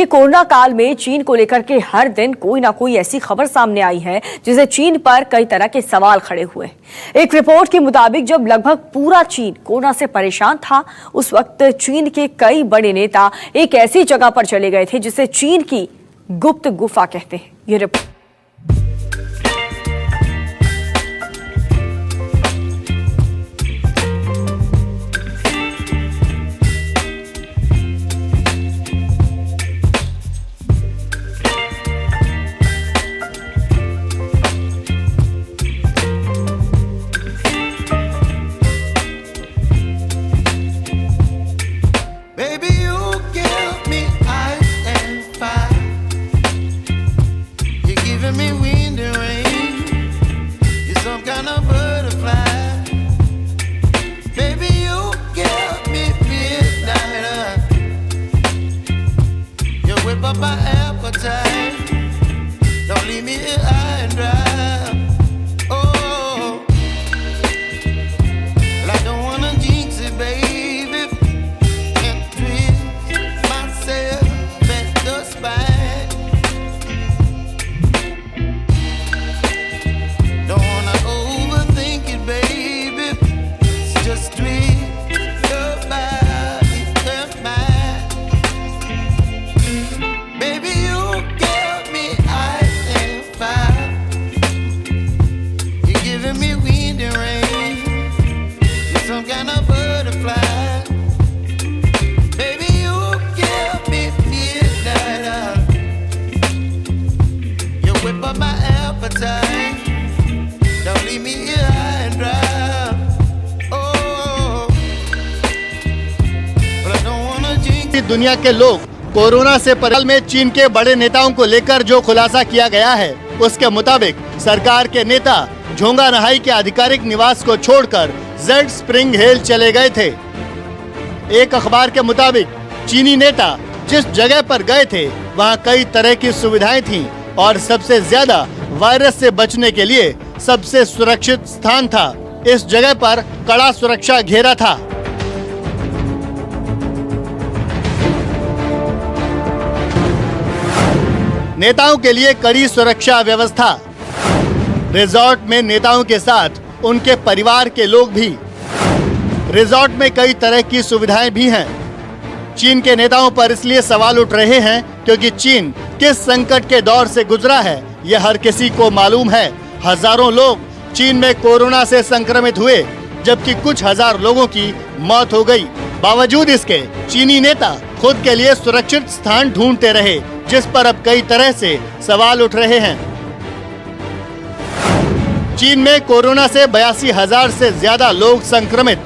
देखिए, कोरोना काल में चीन को लेकर के हर दिन कोई ना कोई ऐसी खबर सामने आई है जिसे चीन पर कई तरह के सवाल खड़े हुए। एक रिपोर्ट के मुताबिक जब लगभग पूरा चीन कोरोना से परेशान था, उस वक्त चीन के कई बड़े नेता एक ऐसी जगह पर चले गए थे जिसे चीन की गुप्त गुफा कहते हैं। ये रिपोर्ट दुनिया के लोग कोरोना से परेशान में चीन के बड़े नेताओं को लेकर जो खुलासा किया गया है, उसके मुताबिक सरकार के नेता झोंगा नहाई के आधिकारिक निवास को छोड़कर जेड स्प्रिंग हिल चले गए थे। एक अखबार के मुताबिक चीनी नेता जिस जगह पर गए थे वहां कई तरह की सुविधाएं थीं और सबसे ज्यादा वायरस से बचने के लिए सबसे सुरक्षित स्थान था। इस जगह पर कड़ा सुरक्षा घेरा था। नेताओं के लिए कड़ी सुरक्षा व्यवस्था। रिजॉर्ट में नेताओं के साथ उनके परिवार के लोग भी। रिजॉर्ट में कई तरह की सुविधाएं भी हैं। चीन के नेताओं पर इसलिए सवाल उठ रहे हैं क्योंकि चीन किस संकट के दौर से गुजरा है, यह हर किसी को मालूम है। हजारों लोग चीन में कोरोना से संक्रमित हुए, जबकि कुछ हजार लोगों की मौत हो गई। बावजूद इसके चीनी नेता खुद के लिए सुरक्षित स्थान ढूंढते रहे, जिस पर अब कई तरह से सवाल उठ रहे हैं। चीन में कोरोना से 82,000 से ज्यादा लोग संक्रमित।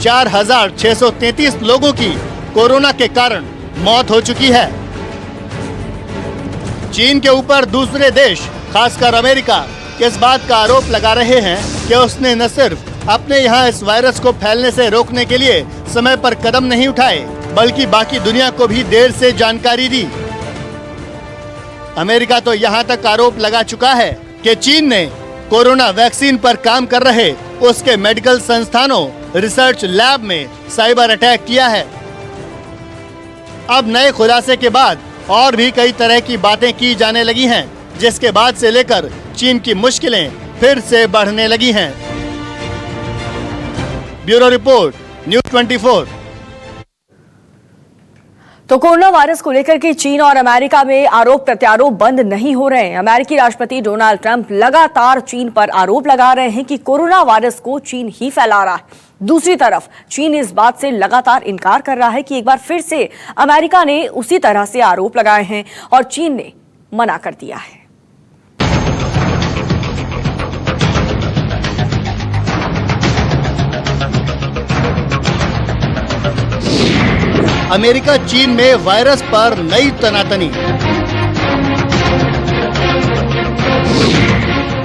4,633 लोगों की कोरोना के कारण मौत हो चुकी है। चीन के ऊपर दूसरे देश, खासकर अमेरिका, इस बात का आरोप लगा रहे हैं कि उसने न सिर्फ अपने यहाँ इस वायरस को फैलने से रोकने के लिए समय पर कदम नहीं उठाए, बल्कि बाकी दुनिया को भी देर से जानकारी दी। अमेरिका तो यहाँ तक आरोप लगा चुका है कि चीन ने कोरोना वैक्सीन पर काम कर रहे उसके मेडिकल संस्थानों, रिसर्च लैब में साइबर अटैक किया है। अब नए खुलासे के बाद और भी कई तरह की बातें की जाने लगी हैं, जिसके बाद से लेकर चीन की मुश्किलें फिर से बढ़ने लगी हैं। Bureau report, news 24। तो कोरोना वायरस को लेकर के चीन और अमेरिका में आरोप प्रत्यारोप बंद नहीं हो रहे हैं। अमेरिकी राष्ट्रपति डोनाल्ड ट्रंप लगातार चीन पर आरोप लगा रहे हैं कि कोरोना वायरस को चीन ही फैला रहा है। दूसरी तरफ चीन इस बात से लगातार इनकार कर रहा है कि एक बार फिर से अमेरिका ने उसी तरह से आरोप लगाए हैं और चीन ने मना कर दिया है। अमेरिका चीन में वायरस पर नई तनातनी।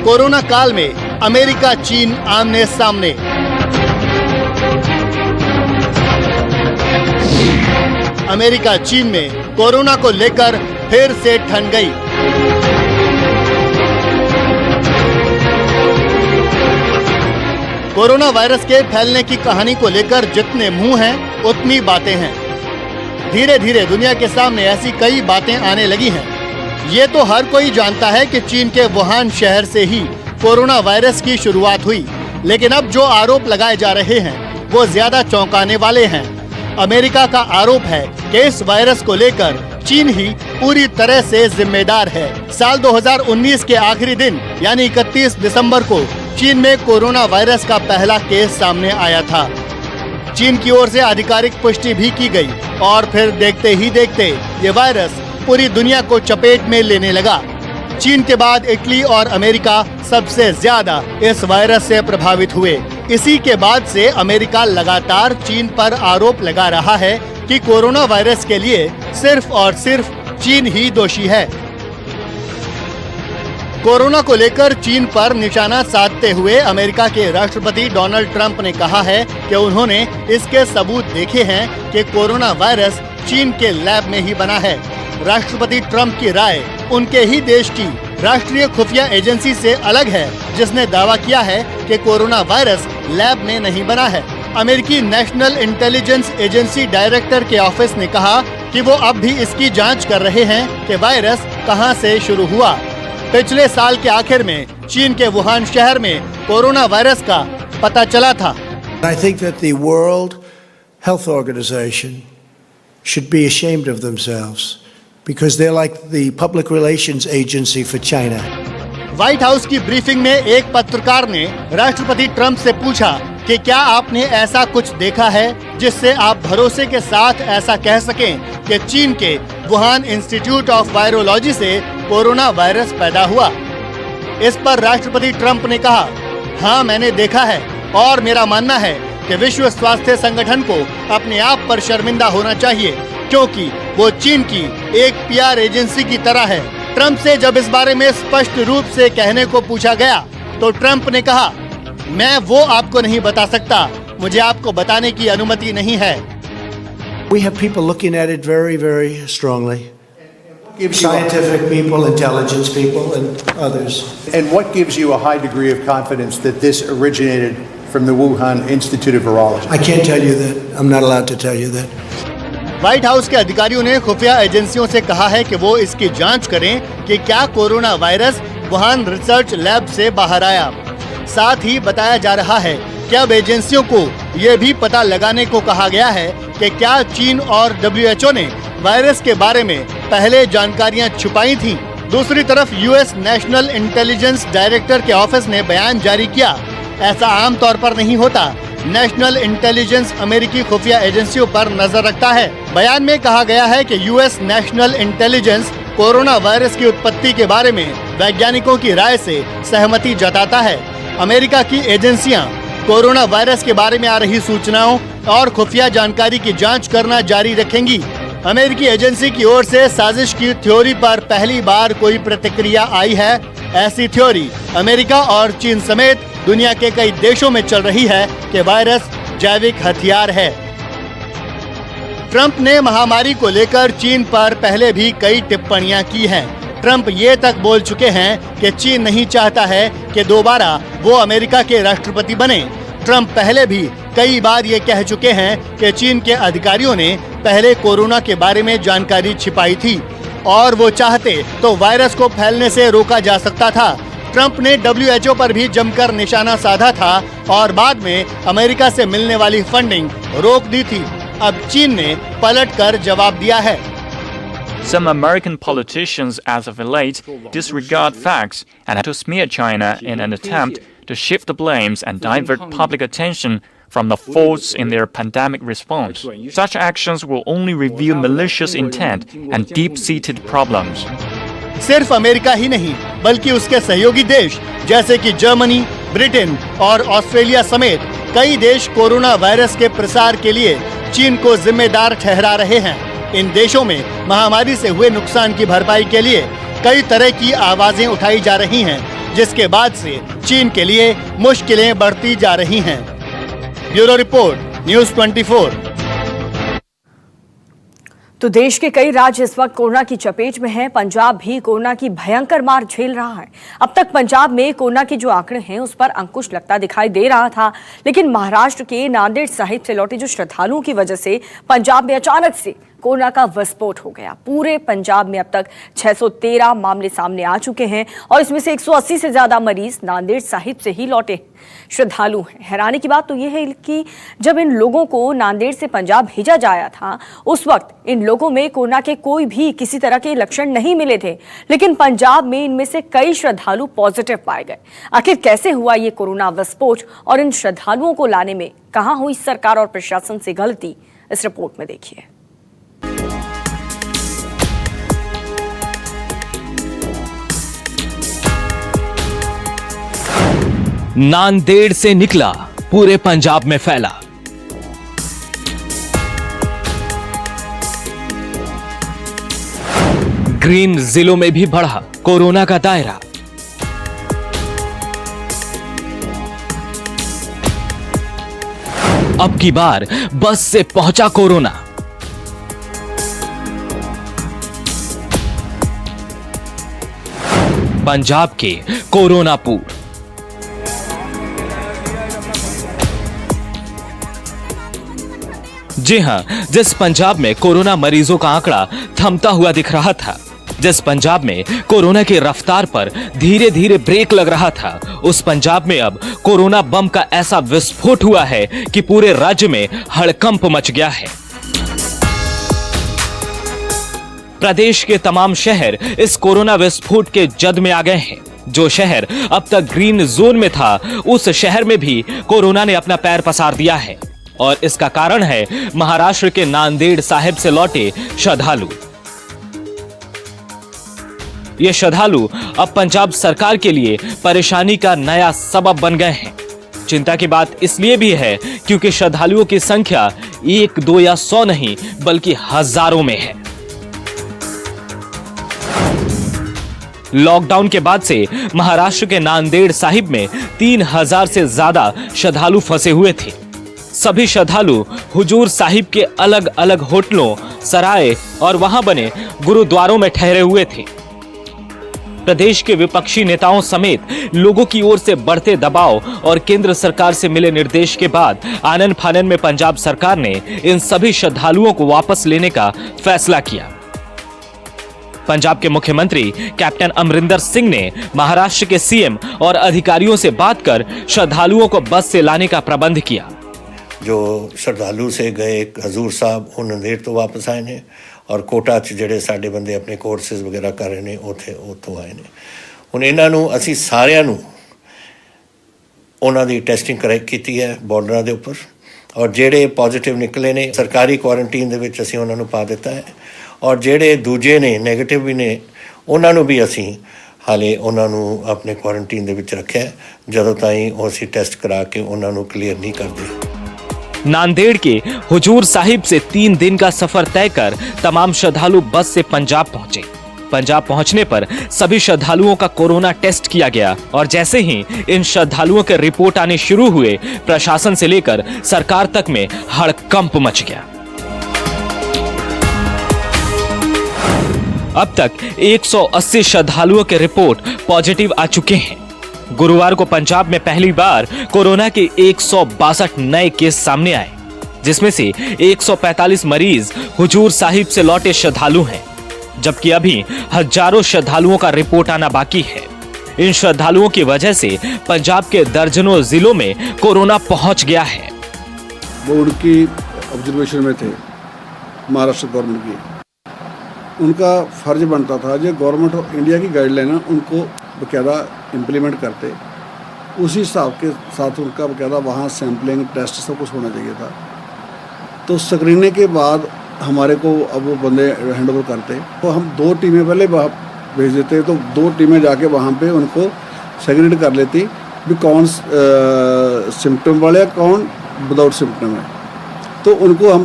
कोरोना काल में अमेरिका चीन आमने सामने। अमेरिका चीन में कोरोना को लेकर फिर से ठन गई। कोरोना वायरस के फैलने की कहानी को लेकर जितने मुंह हैं उतनी बातें हैं। धीरे धीरे दुनिया के सामने ऐसी कई बातें आने लगी हैं। ये तो हर कोई जानता है कि चीन के वुहान शहर से ही कोरोना वायरस की शुरुआत हुई, लेकिन अब जो आरोप लगाए जा रहे हैं वो ज्यादा चौंकाने वाले हैं। अमेरिका का आरोप है कि इस वायरस को लेकर चीन ही पूरी तरह से जिम्मेदार है। साल 2019 के आखिरी दिन यानी 31 दिसंबर को चीन में कोरोना वायरस का पहला केस सामने आया था। चीन की ओर से आधिकारिक पुष्टि भी की गई और फिर देखते ही देखते ये वायरस पूरी दुनिया को चपेट में लेने लगा। चीन के बाद इटली और अमेरिका सबसे ज्यादा इस वायरस से प्रभावित हुए। इसी के बाद से अमेरिका लगातार चीन पर आरोप लगा रहा है कि कोरोना वायरस के लिए सिर्फ और सिर्फ चीन ही दोषी है। कोरोना को लेकर चीन पर निशाना साधते हुए अमेरिका के राष्ट्रपति डोनाल्ड ट्रंप ने कहा है कि उन्होंने इसके सबूत देखे हैं कि कोरोना वायरस चीन के लैब में ही बना है। राष्ट्रपति ट्रंप की राय उनके ही देश की राष्ट्रीय खुफिया एजेंसी से अलग है, जिसने दावा किया है कि कोरोना वायरस लैब में नहीं बना है। अमेरिकी नेशनल इंटेलिजेंस एजेंसी डायरेक्टर के ऑफिस ने कहा कि वो अब भी इसकी जांच कर रहे हैं कि वायरस कहां से शुरू हुआ। पिछले साल के आखिर में चीन के वुहान शहर में कोरोना वायरस का पता चला था। I think that the World Health Organization should be ashamed of themselves because they're like the public relations agency for China. White house की ब्रीफिंग में एक पत्रकार ने राष्ट्रपति ट्रंप से पूछा कि क्या आपने ऐसा कुछ देखा है जिससे आप भरोसे के साथ ऐसा कह सकें कि चीन के वुहान इंस्टीट्यूट ऑफ वायरोलॉजी से कोरोना वायरस पैदा हुआ। इस पर राष्ट्रपति ट्रंप ने कहा, हाँ मैंने देखा है और मेरा मानना है कि विश्व स्वास्थ्य संगठन को अपने आप पर शर्मिंदा होना चाहिए क्योंकि वो चीन की एक पीआर एजेंसी की तरह है। ट्रंप से जब इस बारे में स्पष्ट रूप से कहने को पूछा गया तो ट्रंप ने कहा, मैं वो आपको नहीं बता सकता, मुझे आपको बताने की अनुमति नहीं है। We have people looking at it very, very strongly. Scientific people, intelligence people, and others. And what gives you a high degree of confidence that this originated from the Wuhan Institute of Virology? I can't tell you that. I'm not allowed to tell you that. White house के अधिकारियों ने खुफिया एजेंसियों से कहा है कि वो इसकी जांच करें कि क्या corona virus Wuhan research lab से बाहर आया। साथ ही बताया जा रहा है कि अब एजेंसियों को ये भी पता लगाने को कहा गया है कि क्या चीन और WHO ने वायरस के बारे में पहले जानकारियां छुपाई थीं। दूसरी तरफ यूएस नेशनल इंटेलिजेंस डायरेक्टर के ऑफिस ने बयान जारी किया। ऐसा आमतौर पर नहीं होता। नेशनल इंटेलिजेंस अमेरिकी खुफिया एजेंसियों पर नजर रखता है। बयान में कहा गया है कि US national intelligence corona virus की उत्पत्ति के बारे में वैज्ञानिकों की राय से सहमति जताता है। अमेरिका की एजेंसियां कोरोना वायरस के बारे में आ रही सूचनाओं और खुफिया जानकारी की जांच करना जारी रखेंगी। अमेरिकी एजेंसी की ओर से साजिश की थ्योरी पर पहली बार कोई प्रतिक्रिया आई है। ऐसी थ्योरी अमेरिका और चीन समेत दुनिया के कई देशों में चल रही है कि वायरस जैविक हथियार है। ट्रंप ने महामारी को लेकर चीन पर पहले भी कई टिप्पणियां की हैं। ट्रंप ये तक बोल चुके हैं कि चीन नहीं चाहता है कि दोबारा वो अमेरिका के राष्ट्रपति बने। ट्रंप पहले भी कई बार ये कह चुके हैं कि चीन के अधिकारियों ने पहले कोरोना के बारे में जानकारी छिपाई थी और वो चाहते तो वायरस को फैलने से रोका जा सकता था। ट्रंप ने WHO पर भी जमकर निशाना साधा था और बाद में अमेरिका से मिलने वाली फंडिंग रोक दी थी। अब चीन ने पलटकर जवाब दिया है। Some American politicians as of late disregard facts and to smear China in an attempt to shift the blames and divert public attention from the faults in their pandemic response. Such actions will only reveal malicious intent and deep-seated problems. सिर्फ America ही नहीं बल्कि उसके सहयोगी देश जैसे कि Germany, Britain और Australia समेत कई देश कोरोना वायरस के प्रसार के लिए चीन को जिम्मेदार ठहरा रहे हैं। इन देशों में महामारी से हुए नुकसान की भरपाई के लिए कई तरह की आवाजें उठाई जा रही हैं, जिसके बाद से चीन के लिए मुश्किलें बढ़ती जा रही हैं। Bureau report, news 24। तो देश के कई राज्य इस वक्त कोरोना की चपेट में हैं। पंजाब भी कोरोना की भयंकर मार झेल रहा है। अब तक पंजाब में कोरोना के जो आंकड़े हैं उस पर अंकुश लगता दिखाई दे रहा था, लेकिन महाराष्ट्र के नांदेड़ साहिब से लौटे जो श्रद्धालुओं की वजह से पंजाब में अचानक से कोरोना का विस्फोट हो गया। पूरे पंजाब में अब तक 613 मामले सामने आ चुके हैं और इसमें से 180 से ज्यादा मरीज नांदेड़ साहिब से ही लौटे श्रद्धालु हैं। हैरानी की बात तो यह है कि जब इन लोगों को नांदेड़ से पंजाब भेजा जाया था उस वक्त इन लोगों में कोरोना के कोई भी किसी तरह के लक्षण नहीं मिले थे, लेकिन पंजाब में इनमें से कई श्रद्धालु पॉजिटिव पाए गए। आखिर कैसे हुआ ये कोरोना विस्फोट और इन श्रद्धालुओं को लाने में कहां हुई सरकार और प्रशासन से गलती, इस रिपोर्ट में देखिए। नांदेड़ से निकला, पूरे पंजाब में फैला। ग्रीन जिलों में भी बढ़ा कोरोना का दायरा। अब की बार बस से पहुंचा कोरोना। पंजाब के कोरोनापुर। जी हां, जिस पंजाब में कोरोना मरीजों का आंकड़ा थमता हुआ दिख रहा था, जिस पंजाब में कोरोना की रफ्तार पर धीरे धीरे ब्रेक लग रहा था, उस पंजाब में अब कोरोना बम का ऐसा विस्फोट हुआ है कि पूरे राज्य में हड़कंप मच गया है। प्रदेश के तमाम शहर इस कोरोना विस्फोट के जद में आ गए हैं। जो शहर अब तक ग्रीन जोन में था, उस शहर में भी कोरोना ने अपना पैर पसार दिया है और इसका कारण है महाराष्ट्र के नांदेड़ साहिब से लौटे श्रद्धालु। ये श्रद्धालु अब पंजाब सरकार के लिए परेशानी का नया सबब बन गए हैं। चिंता की बात इसलिए भी है क्योंकि श्रद्धालुओं की संख्या 1, 2 या 100 नहीं बल्कि हजारों में है। लॉकडाउन के बाद से महाराष्ट्र के नांदेड़ साहिब में 3000 से ज्यादा श्रद्धालु फंसे हुए थे। सभी श्रद्धालु हुजूर साहिब के अलग अलग होटलों, सराय और वहां बने गुरुद्वारों में ठहरे हुए थे। प्रदेश के विपक्षी नेताओं समेत लोगों की ओर से बढ़ते दबाव और केंद्र सरकार से मिले निर्देश के बाद आनन फानन में पंजाब सरकार ने इन सभी श्रद्धालुओं को वापस लेने का फैसला किया। पंजाब के मुख्यमंत्री कैप्टन अमरिंदर सिंह ने महाराष्ट्र के सीएम और अधिकारियों से बात कर श्रद्धालुओं को बस से लाने का प्रबंध किया। जो श्रद्धालु से गए हजूर साहब वो नंदेड़ तो वापस आए ने और कोटा च ਜਿਹੜੇ ਸਾਡੇ ਬੰਦੇ ਆਪਣੇ ਕੋਰਸਿਸ ਵਗੈਰਾ ਕਰ ਰਹੇ ਨੇ ਉੱਥੋਂ ਆਏ ਨੇ। ਹੁਣ ਇਹਨਾਂ ਨੂੰ ਅਸੀਂ ਸਾਰਿਆਂ ਨੂੰ ਉਹਨਾਂ ਦੀ ਟੈਸਟਿੰਗ ਕੀਤੀ ਹੈ ਬਾਰਡਰਾਂ ਦੇ ਉੱਪਰ ਔਰ ਜਿਹੜੇ ਪੋਜ਼ਿਟਿਵ ਨਿਕਲੇ ਨੇ ਸਰਕਾਰੀ ਕੁਆਰੰਟਾਈਨ ਦੇ ਵਿੱਚ ਅਸੀਂ ਉਹਨਾਂ ਨੂੰ ਪਾ ਦਿੱਤਾ ਹੈ ਔਰ ਜਿਹੜੇ ਦੂਜੇ ਨੇ ਨੈਗੇਟਿਵ ਵੀ ਨੇ ਉਹਨਾਂ ਨੂੰ ਵੀ ਅਸੀਂ ਹਾਲੇ ਉਹਨਾਂ ਨੂੰ ਆਪਣੇ ਕੁਆਰੰਟਾਈਨ ਦੇ ਵਿੱਚ ਰੱਖਿਆ ਜਦੋਂ ਤਾਈਂ ਉਹ ਅਸੀਂ ਟੈਸਟ ਕਰਾ ਕੇ ਉਹਨਾਂ ਨੂੰ ਕਲੀਅਰ ਨਹੀਂ ਕਰਦੇ। नांदेड़ के हुजूर साहिब से 3 दिन का सफर तय कर तमाम श्रद्धालु बस से पंजाब पहुंचे। पंजाब पहुंचने पर सभी श्रद्धालुओं का कोरोना टेस्ट किया गया और जैसे ही इन श्रद्धालुओं के रिपोर्ट आने शुरू हुए, प्रशासन से लेकर सरकार तक में हड़कंप मच गया। अब तक 180 श्रद्धालुओं के रिपोर्ट पॉजिटिव आ चुके हैं। गुरुवार को पंजाब में पहली बार कोरोना के 162 नए केस सामने आए, जिसमें से 145 मरीज हुजूर साहिब से लौटे श्रद्धालु हैं, जबकि अभी हजारों श्रद्धालुओं का रिपोर्ट आना बाकी है। इन श्रद्धालुओं की वजह से पंजाब के दर्जनों जिलों में कोरोना पहुंच गया है। वो उनकी ऑब्जर्वेशन में थे महाराष्ट्र गवर्नमेंट की, उनका फर्ज बनता था जो गवर्नमेंट ऑफ इंडिया की गाइडलाइन है उनको बकायदा इम्प्लीमेंट करते, उसी हिसाब के साथ उनका बकायदा वहाँ सैम्पलिंग टेस्ट सब कुछ होना चाहिए था। तो स्क्रीनिंग के बाद हमारे को अब वो बंदे हैंड ओवर करते, तो हम 2 टीमें पहले भेज देते, तो 2 टीमें जाके वहाँ पे उनको सेग्रीगेट कर लेती भी कौन सिम्टम वाले कौन विदाउट सिम्टम है, तो उनको हम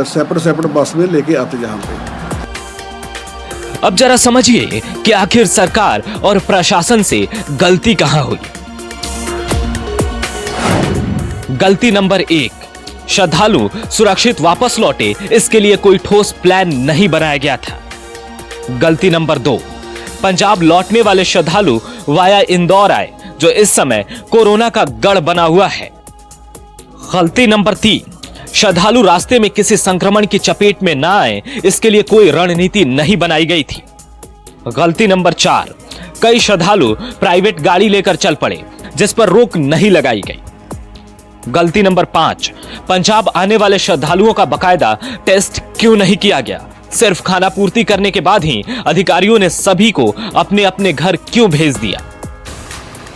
सेपरेट बस में लेके आते जहाँ पे। अब जरा समझिए कि आखिर सरकार और प्रशासन से गलती कहां हुई। गलती नंबर 1, श्रद्धालु सुरक्षित वापस लौटे, इसके लिए कोई ठोस प्लान नहीं बनाया गया था। गलती नंबर 2, पंजाब लौटने वाले श्रद्धालु वाया इंदौर आए, जो इस समय कोरोना का गढ़ बना हुआ है। गलती नंबर 3, श्रद्धालु रास्ते में किसी संक्रमण की चपेट में ना आए, इसके लिए कोई रणनीति नहीं बनाई गई थी। गलती नंबर 4, कई श्रद्धालु प्राइवेट गाड़ी लेकर चल पड़े, जिस पर रोक नहीं लगाई गई। गलती नंबर 5, पंजाब आने वाले श्रद्धालुओं का बकायदा टेस्ट क्यों नहीं किया गया? सिर्फ खाना पूर्ति करने के बाद ही अधिकारियों ने सभी को अपने अपने घर क्यों भेज दिया?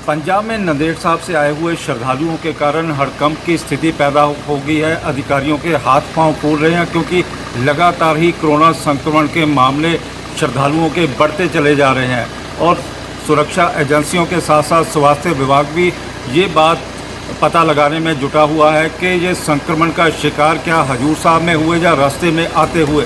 पंजाब में नांदेड़ साहब से आए हुए श्रद्धालुओं के कारण हड़कंप की स्थिति पैदा हो गई है। अधिकारियों के हाथ पांव फूल रहे हैं, क्योंकि लगातार ही कोरोना संक्रमण के मामले श्रद्धालुओं के बढ़ते चले जा रहे हैं और सुरक्षा एजेंसियों के साथ साथ स्वास्थ्य विभाग भी ये बात पता लगाने में जुटा हुआ है कि ये संक्रमण का शिकार क्या हजूर साहब में हुए या रास्ते में आते हुए।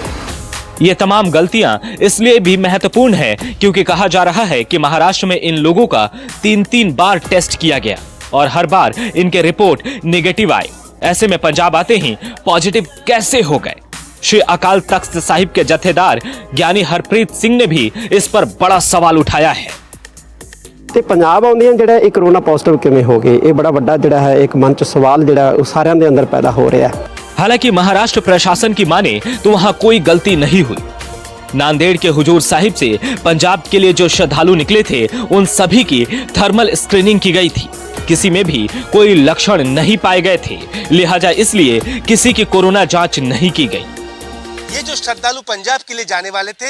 ये तमाम गलतियां इसलिए भी महत्वपूर्ण है क्योंकि कहा जा रहा है कि महाराष्ट्र में इन लोगों का 3-3 बार टेस्ट किया गया और हर बार इनके रिपोर्ट नेगेटिव आए। ऐसे में पंजाब आते ही पॉजिटिव कैसे हो गए? श्री अकाल तख्त साहिब के जत्थेदार ज्ञानी हरप्रीत सिंह ने भी इस पर बड़ा सवाल उठाया है। ਤੇ ਪੰਜਾਬ ਆਉਂਦੀਆਂ ਜਿਹੜਾ ਇਹ ਕਰੋਨਾ ਪੋਜ਼ਿਟਿਵ ਕਿਵੇਂ ਹੋ ਗਏ, ਇਹ ਬੜਾ ਵੱਡਾ ਜਿਹੜਾ ਹੈ ਇੱਕ ਮਨ ਚ ਸਵਾਲ ਜਿਹੜਾ ਉਹ ਸਾਰਿਆਂ ਦੇ ਅੰਦਰ ਪੈਦਾ ਹੋ ਰਿਹਾ ਹੈ। हालांकि महाराष्ट्र प्रशासन की माने तो वहां कोई गलती नहीं हुई। नांदेड़ के हुजूर साहिब से पंजाब के लिए जो श्रद्धालु निकले थे उन सभी की थर्मल स्क्रीनिंग की गई थी। किसी में भी कोई लक्षण नहीं पाए गए थे, लिहाजा इसलिए किसी की कोरोना जांच नहीं की गई। ये जो श्रद्धालु पंजाब के लिए जाने वाले थे